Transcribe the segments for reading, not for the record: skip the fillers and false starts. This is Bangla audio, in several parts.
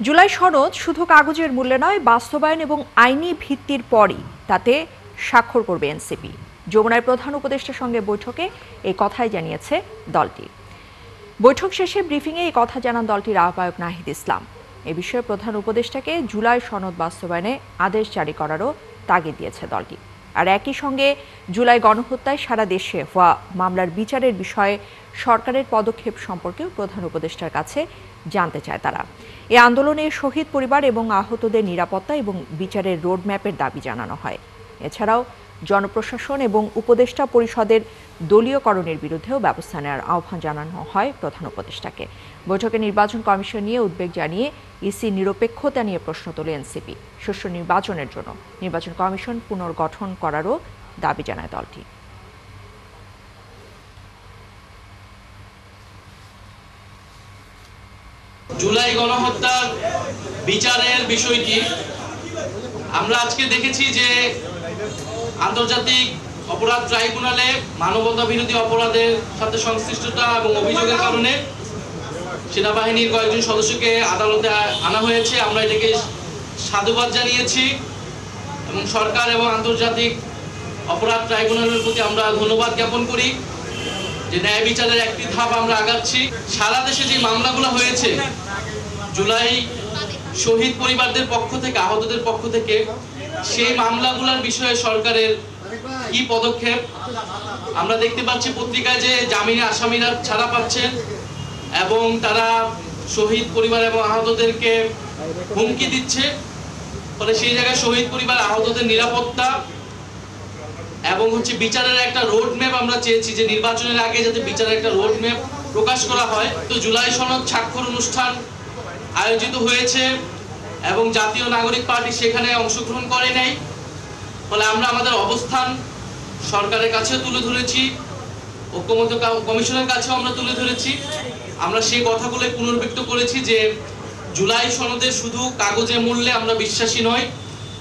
জুলাই সনদ শুধু কাগজের মূল্যে নয়, বাস্তবায়ন এবং আইনি ভিত্তির পরই তাতে স্বাক্ষর করবে এনসিপি। যমুনার প্রধান উপদেষ্টার সঙ্গে বৈঠকে এই কথাই জানিয়েছে দলটি। বৈঠক শেষে ব্রিফিংয়ে এই কথা জানান দলটির আহ্বায়ক নাহিদ ইসলাম। এ বিষয়ে প্রধান উপদেষ্টাকে জুলাই সনদ বাস্তবায়নে আদেশ জারি করারও তাগিদ দিয়েছে দলটি। আর একই সঙ্গে জুলাই গণহত্যায় সারা দেশে হওয়া মামলার বিচারের বিষয়ে সরকারের পদক্ষেপ সম্পর্কেও প্রধান উপদেষ্টার কাছে জানতে চায় তারা। এ আন্দোলনে শহীদ পরিবার এবং আহতদের নিরাপত্তা এবং বিচারের রোডম্যাপের দাবি জানানো হয়। এছাড়াও জনপ্রশাসন এবং উপদেষ্টা পরিষদের দলীয়করণের বিরুদ্ধেও ব্যবস্থা নেওয়ার আহ্বান জানানো হয় প্রধান উপদেষ্টাকে। বৈঠকে নির্বাচন কমিশন নিয়ে উদ্বেগ জানিয়ে ইসি নিরপেক্ষতা নিয়ে প্রশ্ন তোলে এনসিপি। সুষ্ঠু নির্বাচনের জন্য নির্বাচন কমিশন পুনর্গঠন করারও দাবি জানায় দলটি। জুলাই গণহত্যার বিচারের বিষয়টি আমরা আজকে দেখেছি যে আন্তর্জাতিক অপরাধ ট্রাইব্যুনালে মানবতা বিরোধী অপরাধের সাথে সংশ্লিষ্টতা এবং অভিযোগের কারণে সেনাবাহিনীর কয়েকজন সদস্যকে আদালতে আনা হয়েছে। আমরা এটাকে সাধুবাদ জানিয়েছি এবং সরকার এবং আন্তর্জাতিক অপরাধ ট্রাইব্যুনালের প্রতি আমরা ধন্যবাদ জ্ঞাপন করি যে ন্যায় বিচারের একটি ধাপ আমরা আগাচ্ছি। সারা দেশে যে মামলাগুলো হয়েছে জুলাই শহীদ পরিবারদের পক্ষ থেকে, আহতদের পক্ষ থেকে, সেই মামলাগুলোর বিষয়ে সরকারের কি পদক্ষেপ আমরা দেখতে পাচ্ছি পত্রিকায় যে জামিনে আসামিরা ছাড়া পাচ্ছেন এবং তারা শহীদ পরিবার এবং আহতদেরকে হুমকি দিচ্ছে। ফলে সেই জায়গায় শহীদ পরিবার আহতদের নিরাপত্তা এবং বিচারের একটা রোড ম্যাপ আমরা চেয়েছি যে নির্বাচনের আগে যাতে বিচারের একটা রোড ম্যাপ প্রকাশ করা হয়। তো জুলাই সনদ স্বাক্ষর অনুষ্ঠান আয়োজিত হয়েছে এবং জাতীয় নাগরিক পার্টি সেখানে অংশগ্রহণ করে নাই। ফলে আমরা আমাদের অবস্থান সরকারের কাছেও তুলে ধরেছি, ঐক্যমত্য কমিশনের কাছেও আমরা তুলে ধরেছি। আমরা সেই কথাগুলো পুনর্ব্যক্ত করেছি যে জুলাই সনদে শুধু কাগজে মূল্যে আমরা বিশ্বাসী নই।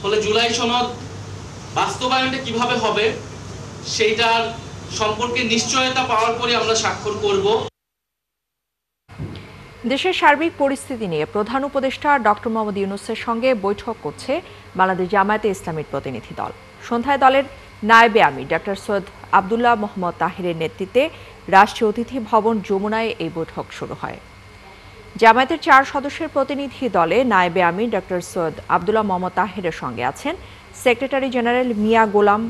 ফলে জুলাই সনদ বাস্তবায়নটা কিভাবে হবে সেইটার সম্পর্কে নিশ্চয়তা পাওয়ার পরে আমরা স্বাক্ষর করব। দেশের সার্বিক পরিস্থিতি নিয়ে প্রধান উপদেষ্টা ডক্টর মোহাম্মদ ইউনূসের সঙ্গে বৈঠক করছে বাংলাদেশ জামায়াতে ইসলামীর প্রতিনিধি দল। সন্ধ্যায় দলের নায়েবে আমির ডক্টর সৈয়দ আবদুল্লাহ মোহাম্মদ তাহিরের নেতৃত্বে রাষ্ট্রীয় অতিথি ভবন যমুনায় এই বৈঠক শুরু হয়। জামায়াতের 4 সদস্যের প্রতিনিধি দলে নায়েবে আমির ডক্টর সৈয়দ আবদুল্লাহ মোহাম্মদ তাহিরের সঙ্গে আছেন সেক্রেটারি জেনারেল মিয়া গোলাম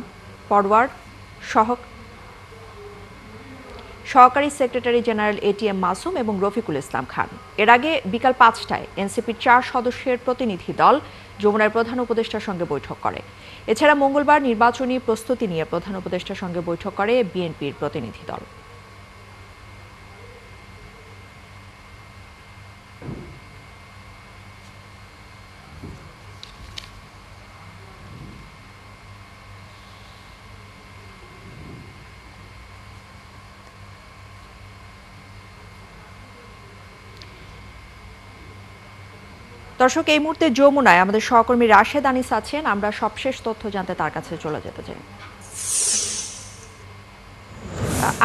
পরওয়ার, সহকারী সেক্রেটারি জেনারেল এটিএম মাসুম এবং রফিকুল ইসলাম খান। এর আগে বিকাল 5টায় এনসিপির 4 সদস্যের প্রতিনিধি দল যমুনার প্রধান উপদেষ্টার সঙ্গে বৈঠক করে। এছাড়া মঙ্গলবার নির্বাচনী প্রস্তুতি নিয়ে প্রধান উপদেষ্টার সঙ্গে বৈঠক করে বিএনপির প্রতিনিধি দল। দর্শক, এই মুহূর্তে যমুনায় আমাদের সহকর্মী রাশেদ আনিস আছেন। আমরা সবশেষ তথ্য জানতে তার কাছে চলে যেতে চাই।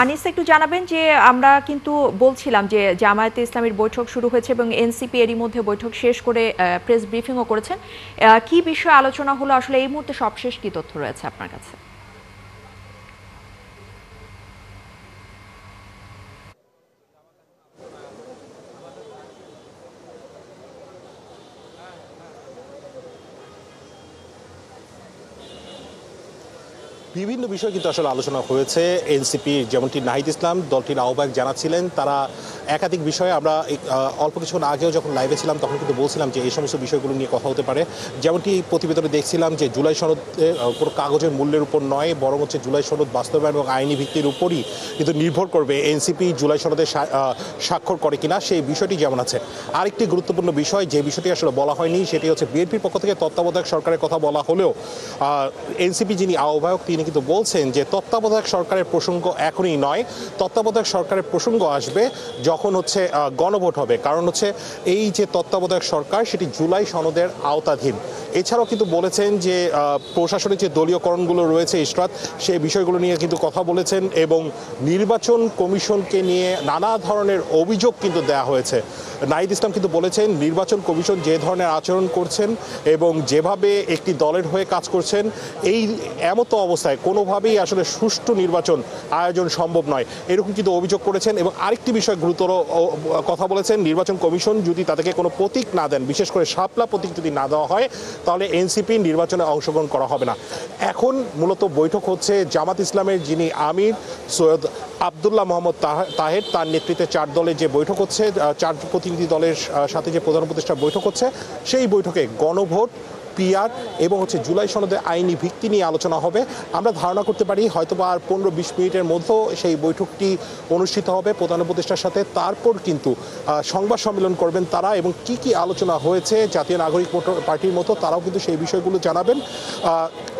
আনিস, একটু জানাবেন যে আমরা কিন্তু বলছিলাম যে জামায়াতে ইসলামীর বৈঠক শুরু হয়েছে এবং এনসিপি এরই মধ্যে বৈঠক শেষ করে প্রেস ব্রিফিংও করেছেন। কি বিষয়ে আলোচনা হলো, আসলে এই মুহূর্তে সবশেষ কি তথ্য রয়েছে আপনার কাছে? বিভিন্ন বিষয় কিন্তু আসলে আলোচনা হয়েছে। এনসিপি যেমনটি নাহিদ ইসলাম দলটির আহ্বায়ক জানাচ্ছিলেন, তারা একাধিক বিষয়ে, আমরা অল্প কিছুক্ষণ আগেও যখন লাইভে ছিলাম তখন কিন্তু বলছিলাম যে এই সমস্ত বিষয়গুলো নিয়ে কথা হতে পারে। যেমনটি প্রতিবেদনে দেখছিলাম যে জুলাই সনদ কোনো কাগজের মূল্যের উপর নয়, বরং জুলাই সনদ বাস্তবায়ন এবং আইনি ভিত্তির উপরই কিন্তু নির্ভর করবে এনসিপি জুলাই সনদে স্বাক্ষর করে কিনা সেই বিষয়টি যেমন আছে। আরেকটি গুরুত্বপূর্ণ বিষয় যে বিষয়টি আসলে বলা হয়নি সেটি হচ্ছে বিএনপির পক্ষ থেকে তত্ত্বাবধায়ক সরকারের কথা বলা হলেও এনসিপি যিনি আহ্বায়ক তিনি তিনি কিন্তু বলছেন যে তত্ত্বাবধায়ক সরকারের প্রসঙ্গ এখনই নয়, তত্ত্বাবধায়ক সরকারের প্রসঙ্গ আসবে যখন হচ্ছে গণভোট হবে, কারণ হচ্ছে এই যে তত্ত্বাবধায়ক সরকার সেটি জুলাই সনদের আওতাধীন। এছাড়াও কিন্তু বলেছেন যে প্রশাসনিক যে দলীয়করণগুলো রয়েছে ইশরাত, সেই বিষয়গুলো নিয়ে কিন্তু কথা বলেছেন এবং নির্বাচন কমিশনকে নিয়ে নানা ধরনের অভিযোগ কিন্তু দেওয়া হয়েছে। নাহিদ ইসলাম কিন্তু বলেছেন নির্বাচন কমিশন যে ধরনের আচরণ করছেন এবং যেভাবে একটি দলের হয়ে কাজ করছেন, এই এমতো অবস্থায় কোনোভাবেই আসলে সুষ্ঠু নির্বাচন আয়োজন সম্ভব নয়, এরকম কিন্তু অভিযোগ করেছেন। এবং আরেকটি বিষয় গুরুতর কথা বলেছেন, নির্বাচন কমিশন যদি তাদেরকে কোনো প্রতীক না দেন, বিশেষ করে শাপলা প্রতীক যদি না দেওয়া হয়, তাহলে এনসিপি নির্বাচনে অংশগ্রহণ করা হবে না। এখন মূলত বৈঠক হচ্ছে জামাত ইসলামের যিনি আমির সৈয়দ আবদুল্লাহ মোহাম্মদ তাহের, তার নেতৃত্বে 4 দলের যে বৈঠক হচ্ছে, 4 প্রতিনিধি দলের সাথে যে প্রধান উপদেষ্টা বৈঠক হচ্ছে, সেই বৈঠকে গণভোট, পিআর এবং হচ্ছে জুলাই সনদের আইনি ভিত্তি নিয়ে আলোচনা হবে। আমরা ধারণা করতে পারি হয়তোবা আর 15-20 মিনিটের মধ্যে সেই বৈঠকটি অনুষ্ঠিত হবে প্রধান উপদেষ্টার সাথে। তারপর কিন্তু সংবাদ সম্মেলন করবেন তারা এবং কি কি আলোচনা হয়েছে জাতীয় নাগরিক পার্টির মতো তারাও কিন্তু সেই বিষয়গুলো জানাবেন।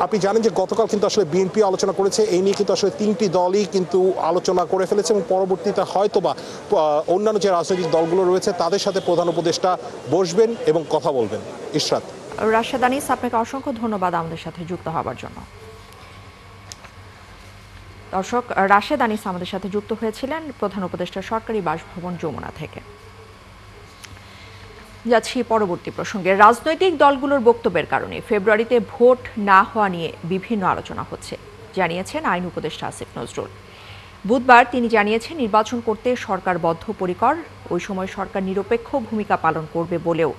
আপনি জানেন যে গতকাল কিন্তু আসলে বিএনপি আলোচনা করেছে, এই নিয়ে কিন্তু আসলে 3টি দলই কিন্তু আলোচনা করে ফেলেছে এবং পরবর্তীতে হয়তোবা অন্যান্য যে রাজনৈতিক দলগুলো রয়েছে তাদের সাথে প্রধান উপদেষ্টা বসবেন এবং কথা বলবেন। ইশরাত। রাশেদ আনিস, আপনাকে অসংখ্য ধন্যবাদ আমাদের সাথে যুক্ত হওয়ার জন্য। দর্শক, রাশেদ আনিস আমাদের সাথে যুক্ত হয়েছিলেন প্রধান উপদেষ্টার সরকারি বাসভবন যমুনা থেকে। যাচ্ছি পরবর্তী প্রসঙ্গে। রাজনৈতিক দলগুলোর বক্তব্যের কারণে ফেব্রুয়ারিতে ভোট না হওয়া নিয়ে বিভিন্ন আলোচনা হচ্ছে, জানিয়েছেন আইন উপদেষ্টা আসিফ নজরুল। বুধবার তিনি জানিয়েছেন নির্বাচন করতে সরকার বদ্ধপরিকর, ওই সময় সরকার নিরপেক্ষ ভূমিকা পালন করবে বলেও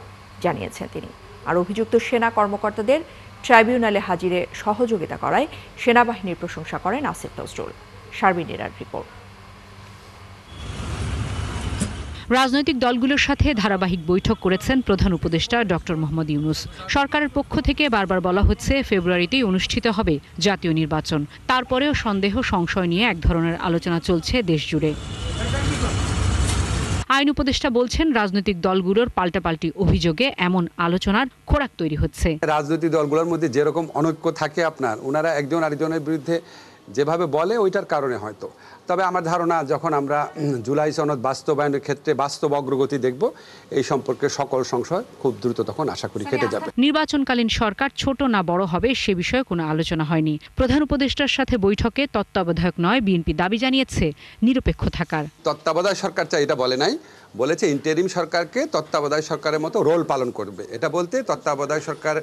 জানিয়েছেন তিনি। আর অভিযুক্ত সেনা কর্মকর্তাদের ট্রাইব্যুনালে হাজিরে সহযোগিতা করায় সেনাবাহিনীর প্রশংসা করেন আসিফ নজরুল। শারমিনের রিপোর্ট। রাজনৈতিক দলগুলোর সাথে ধারাবাহিক বৈঠক করেছেন প্রধান উপদেষ্টা ডক্টর মোহাম্মদ ইউনূস। সরকারের পক্ষ থেকে বারবার বলা হচ্ছে ফেব্রুয়ারিতেই অনুষ্ঠিত হবে জাতীয় নির্বাচন, তারপরেও সন্দেহ সংশয় নিয়ে এক ধরনের আলোচনা চলছে দেশ জুড়ে। আইন উপদেষ্টা বলছেন রাজনৈতিক দলগুলোর পাল্টাপাল্টি অভিযোগে এমন আলোচনার খোরাক তৈরি হচ্ছে। রাজনৈতিক দলগুলোর মধ্যে যেরকম অনৈক্য থাকে ওনারা একজন আরেকজনের বিরুদ্ধে যেভাবে বলে ওইটার কারণে হয়তো। তবে আমার ধারণা যখন আমরা জুলাই সনদ বাস্তবায়নের ক্ষেত্রে বাস্তব অগ্রগতি দেখব, এই সম্পর্কে সকল সংশয় খুব দ্রুত তখন আশা করি কেটে যাবে। নির্বাচনকালীন সরকার ছোট না বড় হবে সে বিষয়ে কোনো আলোচনা হয়নি। প্রধান উপদেষ্টার সাথে বৈঠকে তত্ত্বাবধায়ক নয় বিএনপি দাবি জানিয়েছে নিরপেক্ষ থাকার। তত্ত্বাবধায়ক সরকার চাই এটা বলে নাই, বলেছে ইন্টারিম সরকারকে তত্ত্বাবধায়ক সরকারের মতো রোল পালন করবে। এটা বলতে তত্ত্বাবধায়ক সরকার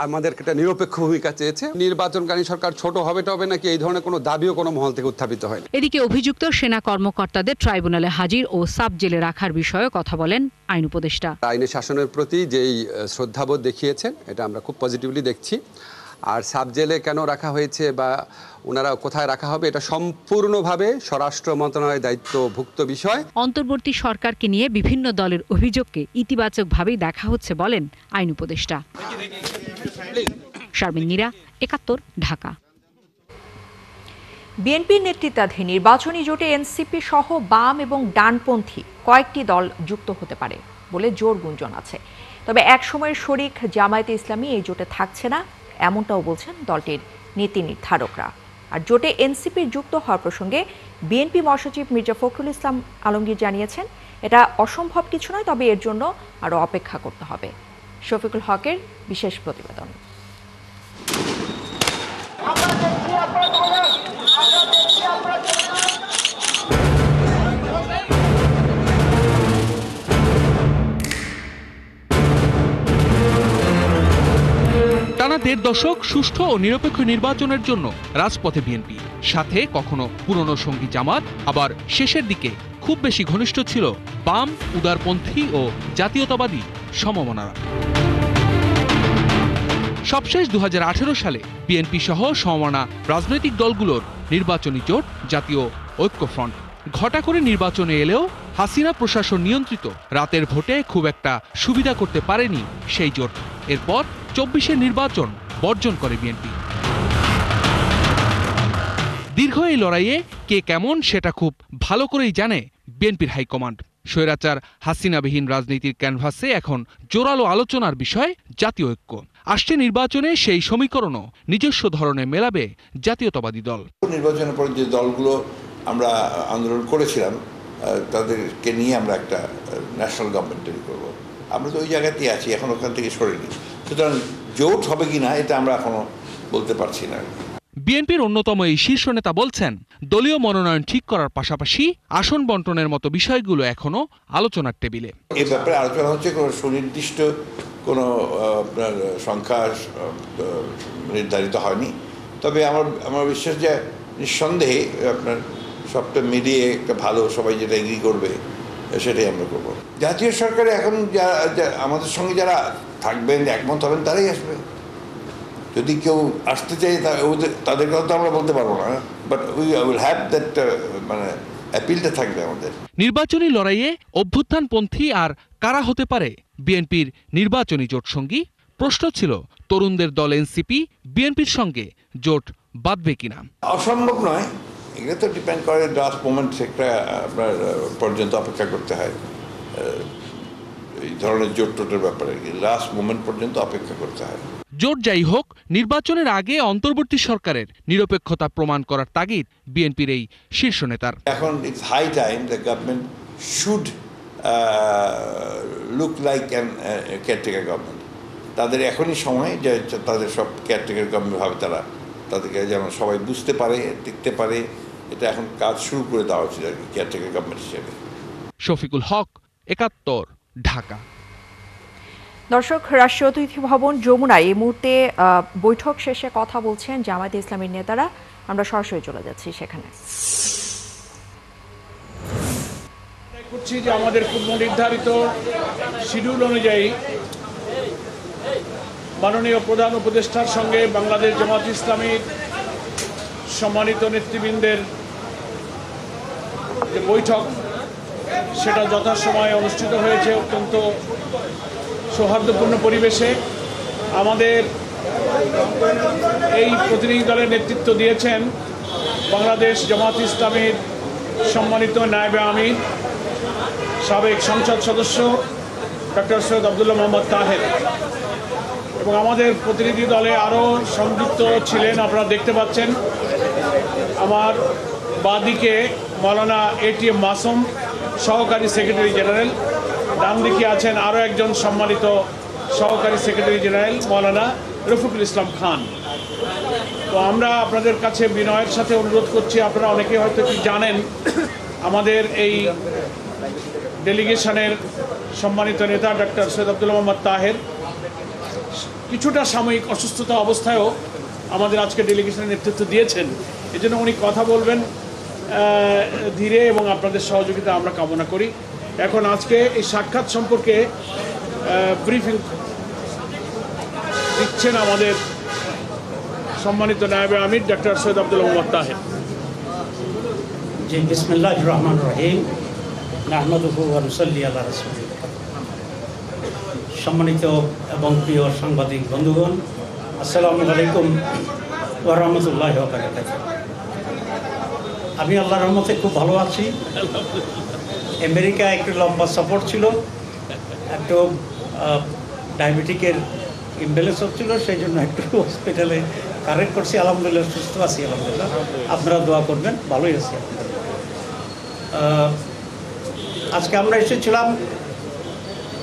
আমাদের একটা নিরপেক্ষ ভূমিকা চেয়েছে। নির্বাচনকালীন সরকার ছোট হবে নাকি এই ধরনের কোনো দাবিও কোনো মহল থেকে উত্থাপিত হয়। এদিকে অভিযুক্ত সেনা কর্মকর্তাদের ট্রাইব্যুনালে হাজির ও সাব জেলে রাখার বিষয়ে কথা বলেন আইন উপদেষ্টা। আইনের শাসনের প্রতি যেই শ্রদ্ধাবোধ দেখিয়েছেন এটা আমরা খুব পজিটিভলি দেখছি। আর সাব জেলে কেন রাখা হয়েছে বা ওনারা কোথায় রাখা হবে এটা সম্পূর্ণভাবে স্বরাষ্ট্র মন্ত্রণালয়ের দায়িত্বভুক্ত বিষয়। অন্তর্বর্তী সরকারকে নিয়ে বিভিন্ন দলের অভিযোগকে ইতিবাচকভাবেই দেখা হচ্ছে বলেন আইন উপদেষ্টা। শারমিন নীরা, ৭১, ঢাকা। বিএনপির নেতৃত্বাধীন নির্বাচনী জোটে এনসিপি সহ বাম এবং ডানপন্থী কয়েকটি দল যুক্ত হতে পারে বলে জোর গুঞ্জন আছে। তবে একসময়ের শরিক জামায়াতে ইসলামী এই জোটে থাকছে না, এমনটাও বলছেন দলটির নীতি নির্ধারকরা। আর জোটে এনসিপির যুক্ত হওয়ার প্রসঙ্গে বিএনপি মহাসচিব মির্জা ফখরুল ইসলাম আলমগীর জানিয়েছেন এটা অসম্ভব কিছু নয়, তবে এর জন্য আরও অপেক্ষা করতে হবে। শফিকুল হকের বিশেষ প্রতিবেদন। টানা ১.৫ দশক সুষ্ঠু ও নিরপেক্ষ নির্বাচনের জন্য রাজপথে বিএনপি, সাথে কখনো পুরনো সঙ্গী জামাত, আবার শেষের দিকে খুব বেশি ঘনিষ্ঠ ছিল বাম, উদারপন্থী ও জাতীয়তাবাদী সমমনারা। সবশেষ ২০১৮ সালে বিএনপি সহ সমমনা রাজনৈতিক দলগুলোর নির্বাচনী জোট জাতীয় ঐক্যফ্রন্ট ঘটা করে নির্বাচনে এলেও হাসিনা প্রশাসন নিয়ন্ত্রিত রাতের ভোটে খুব একটা সুবিধা করতে পারেনি সেই জোট। এরপর ২৪-এর নির্বাচন বর্জন করে বিএনপি। দীর্ঘ এই লড়াইয়ে কে কেমন সেটা খুব ভালো করেই জানে বিএনপির হাইকমান্ড। স্বৈরাচার হাসিনাবিহীন রাজনীতির ক্যানভাসে এখন জোরালো আলোচনার বিষয় জাতীয় ঐক্য। আসছে নির্বাচনে সেই সমীকরণও নিজস্ব ধরনে মেলাবে জাতীয়তাবাদী দল। নির্বাচনের পর যে দলগুলো আমরা আন্দোলন করেছিলাম তাদেরকে নিয়ে আমরা একটা ন্যাশনাল গভর্নমেন্ট তৈরি করবো। আমরা তো ওই জায়গাতেই আছি, এখন ওখান থেকে সরিনি। সুতরাং জোট হবে কি না এটা আমরা এখনো বলতে পারছি না। বিএনপির অন্যতম এই শীর্ষ নেতা বলছেন, দলীয় মনোনয়ন ঠিক করার পাশাপাশি আসন বন্টনের মতো বিষয়গুলো এখনো আলোচনার টেবিলে। এই ব্যাপারে আলোচনা হচ্ছে, কোনো সুনির্দিষ্ট কোনো আপনার সংখ্যা নির্ধারিত হয়নি। তবে আমার বিশ্বাস যে নিঃসন্দেহে আপনার সবটা মিলিয়ে একটা ভালো সবাই যেটা এগ্রি করবে সেটাই আমরা করবো। জাতীয় সরকারে এখন আমাদের সঙ্গে যারা থাকবেন, একমত হবেন, তারাই আসবে। যদি কেউ আসতে চাই তাদের কথা তো আমরা বলতে পারবো না, but we will have that, মানে অ্যাপিলটা থাকবে আমাদের। নির্বাচনী লড়াইয়ে অভ্যুত্থানপন্থী আর কারা হতে পারে বিএনপির নির্বাচনী জোট সঙ্গী? প্রশ্ন ছিল তরুণদের দল এনসিপি বিএনপির সঙ্গে জোট বাঁধবে কিনা। অসম্ভব নয়, এগুলো তো ডিপেন্ড করে লাস্ট মোমেন্ট একটা আপনার পর্যন্ত অপেক্ষা করতে হয়। এই ধরনের জোট টোটের ব্যাপারে লাস্ট মোমেন্ট পর্যন্ত অপেক্ষা করতে হয়। জোট যাই হোক, নির্বাচনের আগে অন্তর্বর্তী সরকারের নিরপেক্ষতা প্রমাণ করার তাগিদ বিএনপির এই শীর্ষ নেতার। এখন it's high time the government should look like an caretaker government. তাদের এখনই সময় যে তাদের সব কেয়ারটেকার গভর্নমেন্ট ভাবে তাদেরকে যেন সবাই বুঝতে পারে, দেখতে পারে। এটা এখন কাজ শুরু করে দেওয়া উচিত আর কি, কেয়ারটেকার গভর্নমেন্ট হিসেবে। শফিকুল হক, ৭১, ঢাকা। দর্শক, রাষ্ট্রীয় অতিথি ভবন যমুনায় এই মুহূর্তে বৈঠক শেষে কথা বলছেন জামায়াতে ইসলামীর নেতারা। আমরা সরাসরি চলে যাচ্ছি সেখানে। করছি যে আমাদের পূর্ব নির্ধারিত শিডিউল অনুযায়ী মাননীয় প্রধান উপদেষ্টার সঙ্গে বাংলাদেশ জামায়াতে ইসলামীর সম্মানিত নেতৃবৃন্দের যে বৈঠক, সেটা যথাসময়ে অনুষ্ঠিত হয়েছে অত্যন্ত সৌহার্দ্যপূর্ণ পরিবেশে। আমাদের এই প্রতিনিধি দলের নেতৃত্ব দিয়েছেন বাংলাদেশ জামায়াতে ইসলামীর সম্মানিত নায়েবে আমির, সাবেক সংসদ সদস্য ডক্টর সৈয়দ আব্দুল্লাহ মোহাম্মদ তাহের, এবং আমাদের প্রতিনিধি দলে আরও সংযুক্ত ছিলেন, আপনারা দেখতে পাচ্ছেন। আমার বাঁদিকে মৌলানা এটিএম মাসুম, সহকারী সেক্রেটারি জেনারেল। ডান দিকে আছেন আরও একজন সম্মানিত সহকারী সেক্রেটারি জেনারেল মৌলানা রফিকুল ইসলাম খান। তো আমরা আপনাদের কাছে বিনয়ের সাথে অনুরোধ করছি, আপনারা অনেকে হয়তো কি জানেন, আমাদের এই ডেলিগেশনের সম্মানিত নেতা ডক্টর সৈয়দ আব্দুল্লাহ মোহাম্মদ তাহের কিছুটা সাময়িক অসুস্থতা অবস্থায়ও আমাদের আজকে ডেলিগেশনের নেতৃত্ব দিয়েছেন। এজন্য উনি কথা বলবেন ধীরে, এবং আপনাদের সহযোগিতা আমরা কামনা করি। এখন আজকে এই সাক্ষাৎ সম্পর্কে ব্রিফিং দিচ্ছেন আমাদের সম্মানিত নায়েবে আমির ডক্টর সৈয়দ আব্দুল্লাহ মোহাম্মদ তাহের। জি, বিসমিল্লাহির রহমানির রহিম, নাহমাদুহু ওয়া নুসাল্লি আলা রাসূলিল্লাহ। সম্মানিত এবং প্রিয় সাংবাদিক বন্ধুগণ, আসসালামু আলাইকুম ওয়া রাহমাতুল্লাহি ওয়া বারাকাতুহু। আমি আল্লাহর রহমতে খুব ভালো আছি। আমেরিকা একটু লম্বা সফর ছিল, একটু ডায়াবেটিকের ইমব্যালেন্স হচ্ছিল, সেই জন্য একটু হসপিটালে কারেক্ট করছি। আলহামদুলিল্লাহ সুস্থ আছি, আলহামদুলিল্লাহ। আপনারা দোয়া করবেন, ভালোই আছি। আজকে আমরা এসেছিলাম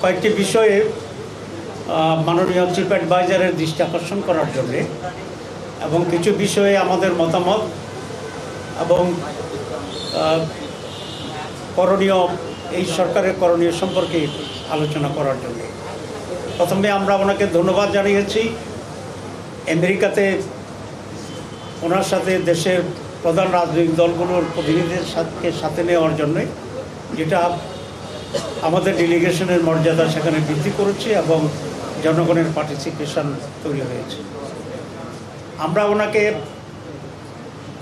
কয়েকটি বিষয়ে মাননীয় চিফ অ্যাডভাইজারের দৃষ্টি আকর্ষণ করার জন্যে, এবং কিছু বিষয়ে আমাদের মতামত এবং করণীয়, এই সরকারের করণীয় সম্পর্কে আলোচনা করার জন্য। প্রথমে আমরা ওনাকে ধন্যবাদ জানিয়েছি আমেরিকাতে ওনার সাথে দেশের প্রধান রাজনৈতিক দলগুলোর প্রতিনিধিদের সাথে নেওয়ার জন্যে, যেটা আমাদের ডেলিগেশনের মর্যাদা সেখানে বৃদ্ধি করেছে এবং জনগণের পার্টিসিপেশন তৈরি হয়েছে। আমরা ওনাকে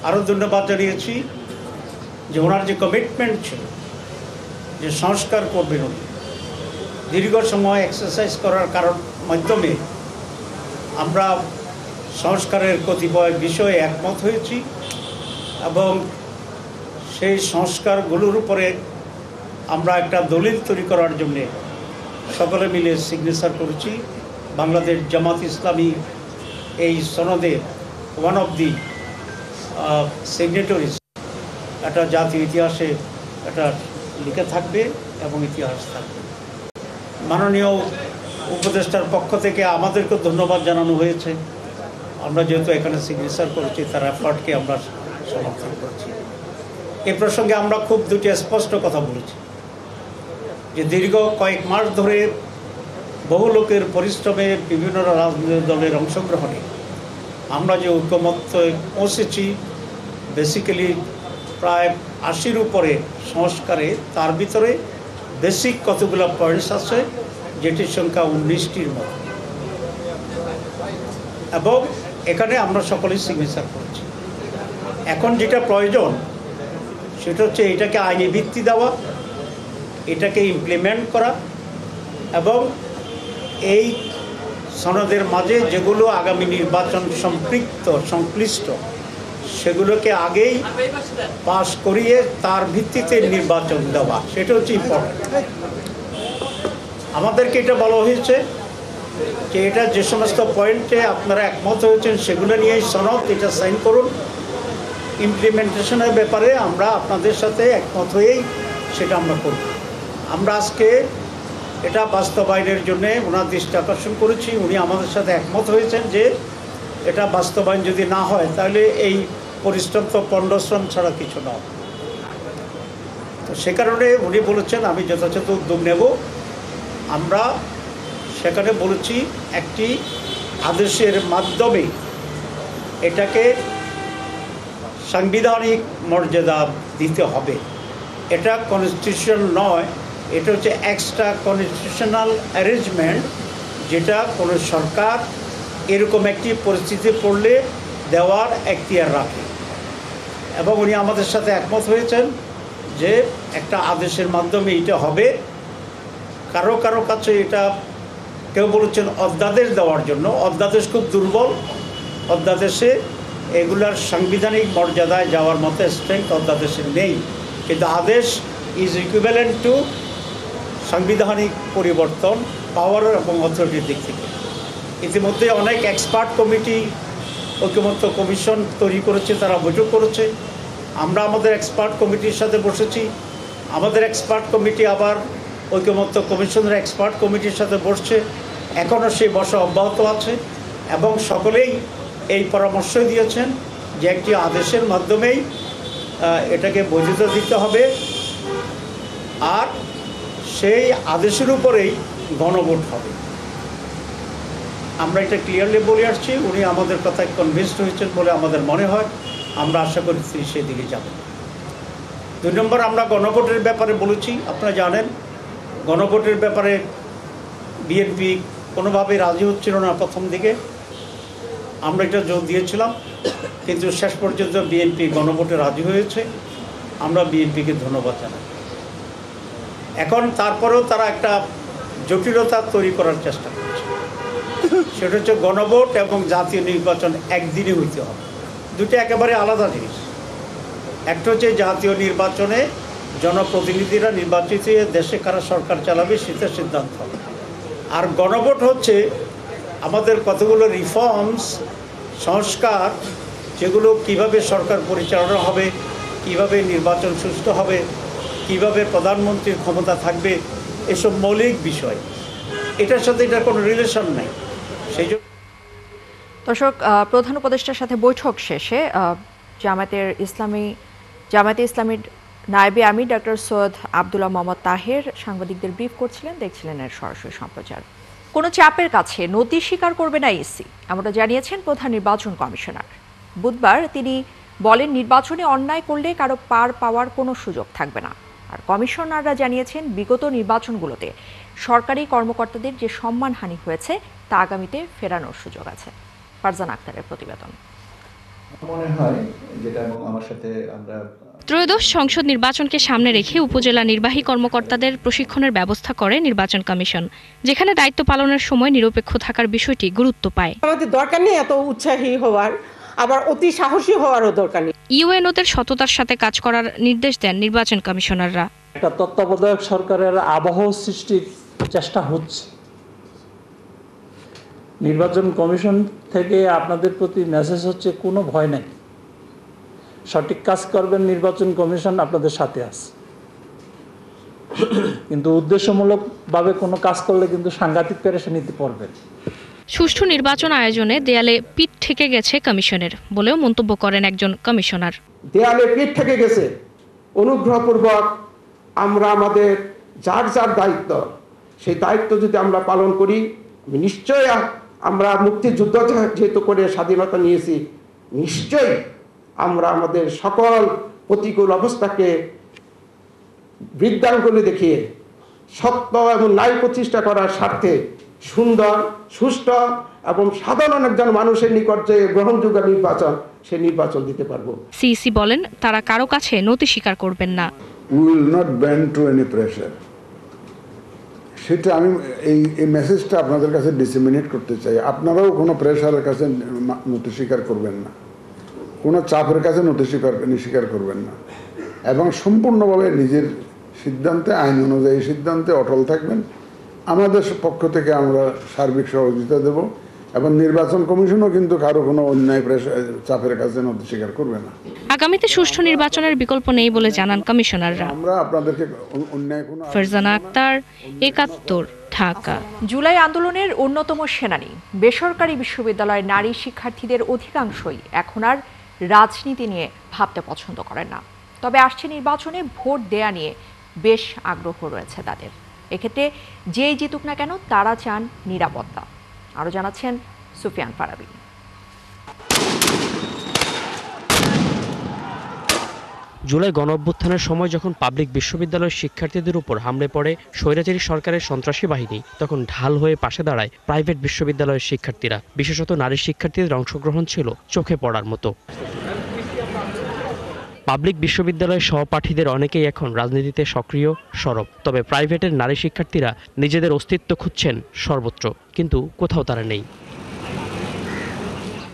আরও ধন্যবাদ জানিয়েছি যে ওনার যে কমিটমেন্ট ছিল যে সংস্কার করবেন, উনি দীর্ঘ সময় এক্সারসাইজ করার মাধ্যমে আমরা সংস্কারের কতিপয় বিষয়ে একমত হয়েছি, এবং সেই সংস্কারগুলোর উপরে আমরা একটা দলিল তৈরি করার জন্যে সকলে মিলে সিগনেচার করেছি, বাংলাদেশ জামাত ইসলামী এই সনদের ওয়ান অফ দি সিগনেটরিজ, এটা জাতীয় ইতিহাসে এটা লিখে থাকবে এবং ইতিহাস থাকবে। মাননীয় উপদেষ্টার পক্ষ থেকে আমাদেরকে ধন্যবাদ জানানো হয়েছে। আমরা যেহেতু এখানে সিগনেচার করেছি, তার এফার্টকে আমরা সমর্থন করছি। এ প্রসঙ্গে আমরা খুব দুটি স্পষ্ট কথা বলেছি যে দীর্ঘ কয়েক মাস ধরে বহু লোকের পরিশ্রমে, বিভিন্ন রাজনৈতিক দলের অংশগ্রহণে আমরা যে ঐকমত্যে পৌঁছেছি, বেসিক্যালি প্রায় ৮০-র উপরে সংস্কারে, তার ভিতরে বেসিক কতগুলো পয়েন্টস আছে যেটির সংখ্যা 19টির মতো, এবং এখানে আমরা সকলেই সিগনেচার করেছি। এখন যেটা প্রয়োজন সেটা হচ্ছে এটাকে আইনি ভিত্তি দেওয়া, এটাকে ইমপ্লিমেন্ট করা, এবং এই সনদের মাঝে যেগুলো আগামী নির্বাচন সংশ্লিষ্ট সেগুলোকে আগেই পাশ করিয়ে তার ভিত্তিতে নির্বাচন দেওয়া, সেটা হচ্ছে ইম্পর্টেন্ট। আমাদেরকে এটা বলা হয়েছে যে এটা যে সমস্ত পয়েন্টে আপনারা একমত হয়েছেন সেগুলো নিয়েই সনদ, এটা সাইন করুন। ইমপ্লিমেন্টেশনের ব্যাপারে আমরা আপনাদের সাথে একমত হয়েই সেটা আমরা করব। আমরা আজকে এটা বাস্তবায়নের জন্যে ওনার দৃষ্টি আকর্ষণ করেছি। উনি আমাদের সাথে একমত হয়েছেন যে এটা বাস্তবায়ন যদি না হয় তাহলে এই পরিশ্রম তো পণ্ডশ্রম ছাড়া কিছু নয়। তো সে কারণে উনি বলেছেন আমি যথাযথ উদ্যোগ নেব। আমরা সেখানে বলেছি একটি আদেশের মাধ্যমে এটাকে সাংবিধানিক মর্যাদা দিতে হবে। এটা কনস্টিটিউশন নয়, এটা হচ্ছে এক্সট্রা কনস্টিটিউশনাল অ্যারেঞ্জমেন্ট, যেটা কোনো সরকার এরকম একটি পরিস্থিতি পড়লে দেওয়ার এখতিয়ার রাখে। এবং উনি আমাদের সাথে একমত হয়েছেন যে একটা আদেশের মাধ্যমে এটা হবে। কারো কারো কাছে এটা কেউ বলেছেন অধ্যাদেশ দেওয়ার জন্য। অধ্যাদেশ খুব দুর্বল, অধ্যাদেশে এগুলার সাংবিধানিক মর্যাদায় যাওয়ার মতো স্ট্রেংথ অধ্যাদেশে নেই, কিন্তু আদেশ ইজ ইকুইভ্যালেন্ট টু সাংবিধানিক পরিবর্তন, পাওয়ার এবং অথরিটির দিক থেকে। ইতিমধ্যে অনেক এক্সপার্ট কমিটি, ঐকমত্য কমিশন তৈরি করেছে, তারা বৈঠক করেছে। আমরা আমাদের এক্সপার্ট কমিটির সাথে বসেছি। আমাদের এক্সপার্ট কমিটি আবার ঐকমত্য কমিশনের এক্সপার্ট কমিটির সাথে বসছে। এখনও সেই বসা অব্যাহত আছে এবং সকলেই এই পরামর্শ দিয়েছেন যে একটি আদেশের মাধ্যমেই এটাকে বৈধতা দিতে হবে, আর সেই আদেশের উপরেই গণভোট হবে। আমরা এটা ক্লিয়ারলি বলে আসছি। উনি আমাদের কথায় কনভিন্সড হয়েছেন বলে আমাদের মনে হয়। আমরা আশা করি সেদিকে যাব। 2 নম্বর, আমরা গণভোটের ব্যাপারে বলেছি। আপনারা জানেন গণভোটের ব্যাপারে বিএনপি কোনোভাবে রাজি হচ্ছিল না প্রথম দিকে। আমরা এটা জোর দিয়েছিলাম, কিন্তু শেষ পর্যন্ত বিএনপি গণভোটে রাজি হয়েছে। আমরা বিএনপিকে ধন্যবাদ জানাই। এখন তারপরেও তারা একটা জটিলতা তৈরি করার চেষ্টা করছে, সেটা হচ্ছে গণভোট এবং জাতীয় নির্বাচন একদিনে হইতে হবে। দুটো একেবারে আলাদা জিনিস। একটা হচ্ছে জাতীয় নির্বাচনে জনপ্রতিনিধিরা নির্বাচিত হয়ে দেশে কারা সরকার চালাবে সেটা সিদ্ধান্ত হবে, আর গণভোট হচ্ছে আমাদের কতগুলো রিফর্মস, সংস্কার, যেগুলো কিভাবে সরকার পরিচালনা হবে, কিভাবে নির্বাচন সুষ্ঠু হবে, কিভাবে প্রধানমন্ত্রীর ক্ষমতা থাকবে, এসব মৌলিক বিষয়। এটার সাথে এটার কোনো রিলেশন নাই। সেই জন্য দর্শক, প্রধান উপদেষ্টার সাথে বৈঠক শেষে জামায়াতে ইসলামীর নায়েবে আমির ডক্টর সৈয়দ আব্দুল্লাহ মোহাম্মদ তাহের সাংবাদিকদের ব্রিফ করছিলেন, দেখছিলেন এর সরাসরি সম্প্রচার। কোনো চাপের কাছে নতি স্বীকার করবে না ইসি, এমনটা জানিয়েছেন প্রধান নির্বাচন কমিশনার। বুধবার তিনি বলেন নির্বাচনে অন্যায় করলে কারো পার পাওয়ার কোনো সুযোগ থাকবে না। আর কমিশনাররা জানিয়েছেন বিগত নির্বাচনগুলোতে সরকারি কর্মকর্তাদের যে সম্মানহানি হয়েছে তা আগামীতে ফেরানোর সুযোগ আছে। ফারজান আক্তারের প্রতিবেদন। মনে হয় যেটা আমার সাথে আমরা ত্রয়োদশ সংসদ নির্বাচনকে সামনে রেখে উপজেলা নির্বাহী কর্মকর্তাদের প্রশিক্ষণের ব্যবস্থা করে নির্বাচন কমিশন, যেখানে দায়িত্ব পালনের সময় নিরপেক্ষ থাকার বিষয়টি গুরুত্ব পায়। আমাদের দরকার নেই এত উৎসাহী হওয়ার, আবার অতি সাহসী হওয়ারও দরকার নেই। ইউএনওদের সততার সাথে কাজ করার নির্দেশ দেন নির্বাচন কমিশনাররা। একটা তত্ত্বাবধায়ক সরকারের আবহ সৃষ্টির চেষ্টা হচ্ছে, নির্বাচন কমিশন থেকে আপনাদের প্রতি মেসেজ হচ্ছে কোনো ভয় নেই, সঠিক কাজ করবেন, নির্বাচন কমিশন আপনাদের সাথে আছে। কিন্তু উদ্দেশ্যমূলকভাবে কোনো কাজ করলে কিন্তু সাংঘাতিক পেরেশানিতে পড়বেন। সুষ্ঠু নির্বাচন আয়োজনে দেয়ালে পিঠ ঠেকে গেছে কমিশনের বলেও মন্তব্য করেন একজন কমিশনার। দেয়ালে পিঠ ঠেকে গেছে, অনুগ্রহপূর্বক আমরা আমাদের যার যার দায়িত্ব, সেই দায়িত্ব যদি আমরা পালন করি, নিশ্চয়ই আমরা মুক্তিযুদ্ধ যেহেতু করে স্বাধীনতা নিয়েছি, নিশ্চয়ই আমরা আমাদের সকল প্রতিকূল অবস্থাকে বৃদ্ধাঙ্গুলি দেখিয়ে সত্য এবং ন্যায় প্রতিষ্ঠা করার স্বার্থে সুন্দর, সুষ্ঠু এবং সাধারণ একজন মানুষের নিকট যে গ্রহণযোগ্য নির্বাচন, সেই নির্বাচন দিতে পারবো। সিইসি বলেন তারা কারো কাছে নতি স্বীকার করবেন না। We will not bend to any pressure. সেটা আমি এই মেসেজটা আপনাদের কাছে ডিসেমিনেট করতে চাই। আপনারাও কোনো প্রেশারের কাছে নতি স্বীকার করবেন না, কোনো চাপের কাছে নতি স্বীকার করবেন না, এবং সম্পূর্ণভাবে নিজের সিদ্ধান্তে, আইন অনুযায়ী সিদ্ধান্তে অটল থাকবেন। আমাদের পক্ষ থেকে আমরা সার্বিক সহযোগিতা দেব, এবং নির্বাচন কমিশনও কিন্তু কারো কোনো অন্যায় চাপের কাছে নতি স্বীকার করবে না। আগামীতে সুষ্ঠু নির্বাচনের বিকল্প নেই বলে জানান কমিশনাররা। আমরা আপনাদেরকে অন্যায় কোনো ফারজানা আক্তার, ৭১, ঢাকা। জুলাই আন্দোলনের অন্যতম সেনানী বেসরকারি বিশ্ববিদ্যালয়ের নারী শিক্ষার্থীদের অধিকাংশই এখন আর রাজনীতি নিয়ে ভাবতে পছন্দ করেন না। তবে আসছে নির্বাচনে ভোট দেয়া নিয়ে বেশ আগ্রহ রয়েছে তাদের। এক্ষেত্রে যেই জিতুক না কেন তারা চান নিরাপত্তা। আরও জানাচ্ছেন সুফিয়ান ফারাবি। জুলাই গণঅভ্যুত্থানের সময় যখন পাবলিক বিশ্ববিদ্যালয়ের শিক্ষার্থীদের উপর হামলে পড়ে স্বৈরাচারী সরকারের সন্ত্রাসী বাহিনী, তখন ঢাল হয়ে পাশে দাঁড়ায় প্রাইভেট বিশ্ববিদ্যালয়ের শিক্ষার্থীরা। বিশেষত নারী শিক্ষার্থীদের অংশগ্রহণ ছিল চোখে পড়ার মতো। পাবলিক বিশ্ববিদ্যালয়ের সহপাঠীদের অনেকেই এখন রাজনীতিতে সক্রিয়, সরব। তবে প্রাইভেটের নারী শিক্ষার্থীরা নিজেদের অস্তিত্ব খুঁজছেন সর্বত্র, কিন্তু কোথাও তারা নেই।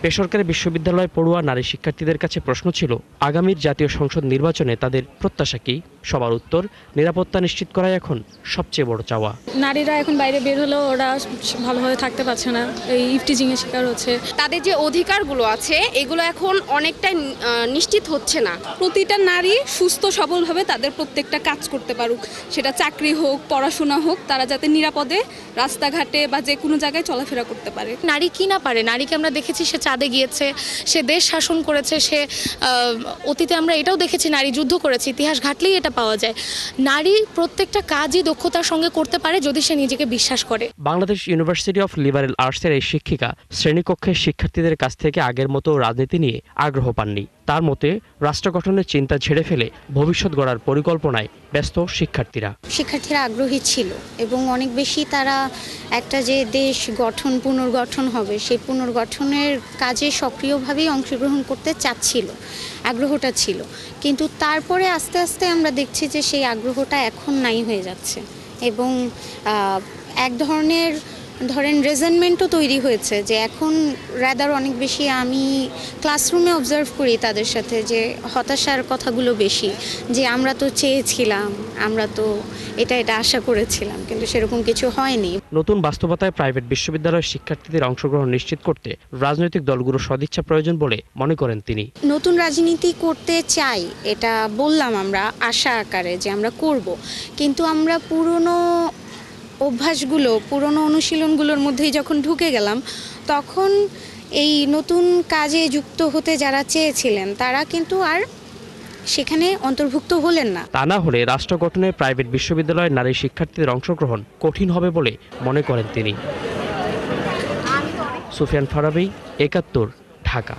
বেসরকারি বিশ্ববিদ্যালয় পড়ুয়া নারী শিক্ষার্থীদের কাছে প্রশ্ন ছিল, আগামীর জাতীয় সংসদ নির্বাচনে তাদের প্রত্যাশা কি? সবার উত্তর, নিরাপত্তা নিশ্চিত করাই এখন সবচেয়ে বড় চাওয়া। নারীরা এখন বাইরে বের হলেও ওরা ভালোভাবে থাকতে পারছে না, এই ইফটিজিংয়ের শিকার হচ্ছে। তাদের যে অধিকারগুলো আছে এগুলো এখন অনেকটাই নিশ্চিত হচ্ছে না। প্রতিটা নারী সুস্থ সবলভাবে তাদের প্রত্যেকটা কাজ করতে পারুক, সেটা চাকরি হোক, পড়াশোনা হোক, তারা যাতে নিরাপদে রাস্তাঘাটে বা যে কোনো জায়গায় চলাফেরা করতে পারে। নারী কি না পারে? নারীকে আমরা দেখেছি সে চাঁদে গিয়েছে, সে দেশ শাসন করেছে, সে অতীতে আমরা এটাও দেখেছি নারী যুদ্ধ করেছে, ইতিহাস ঘাটলেই এটা পাওয়া যায়। নারী প্রত্যেকটা কাজই দক্ষতার সঙ্গে করতে পারে যদি সে নিজেকে বিশ্বাস করে। বাংলাদেশ ইউনিভার্সিটি অফ লিবারেল আর্টসের এই শিক্ষিকা শ্রেণীকক্ষের শিক্ষার্থীদের কাছ থেকে আগের মতো রাজনীতি নিয়ে আগ্রহ পাননি। তার মতে, রাষ্ট্র গঠনের চিন্তা ছেড়ে ফেলে ভবিষ্যৎ গড়ার পরিকল্পনায় ব্যস্ত শিক্ষার্থীরা আগ্রহী ছিল, এবং অনেক বেশি তারা একটা যে দেশ গঠন, পুনর্গঠন হবে, সেই পুনর্গঠনের কাজে সক্রিয়ভাবেই অংশগ্রহণ করতে চাচ্ছিল, আগ্রহটা ছিল। কিন্তু তারপরে আস্তে আস্তে আমরা দেখছি যে সেই আগ্রহটা এখন নাই হয়ে যাচ্ছে, এবং এক ধরনের রেজেন্টমেন্টও তৈরি হয়েছে, যে এখন রাদার অনেক বেশি আমি ক্লাসরুমে অবজার্ভ করি তাদের সাথে যে হতাশার কথাগুলো বেশি, যে আমরা তো চেয়েছিলাম, আমরা তো এটা আশা করেছিলাম, কিন্তু সেরকম কিছু হয়নি। নতুন বাস্তবতায় প্রাইভেট বিশ্ববিদ্যালয়ের শিক্ষার্থীদের অংশগ্রহণ নিশ্চিত করতে রাজনৈতিক দলগুলোর সদিচ্ছা প্রয়োজন বলে মনে করেন তিনি। নতুন রাজনীতি করতে চাই, এটা বললাম আমরা আশা আকারে যে আমরা করব, কিন্তু আমরা পুরনো অভ্যাসগুলো, পুরনো অনুশীলনগুলোর মধ্যেই যখন ঢুকে গেলাম, তখন এই নতুন কাজে যুক্ত হতে যারা চেয়েছিলেন তারা কিন্তু আর সেখানে অন্তর্ভুক্ত হলেন না। তা না হলে রাষ্ট্র গঠনে প্রাইভেট বিশ্ববিদ্যালয়ের নারী শিক্ষার্থীদের অংশগ্রহণ কঠিন হবে বলে মনে করেন তিনি। সুফিয়ান ফারাবি, ৭১, ঢাকা।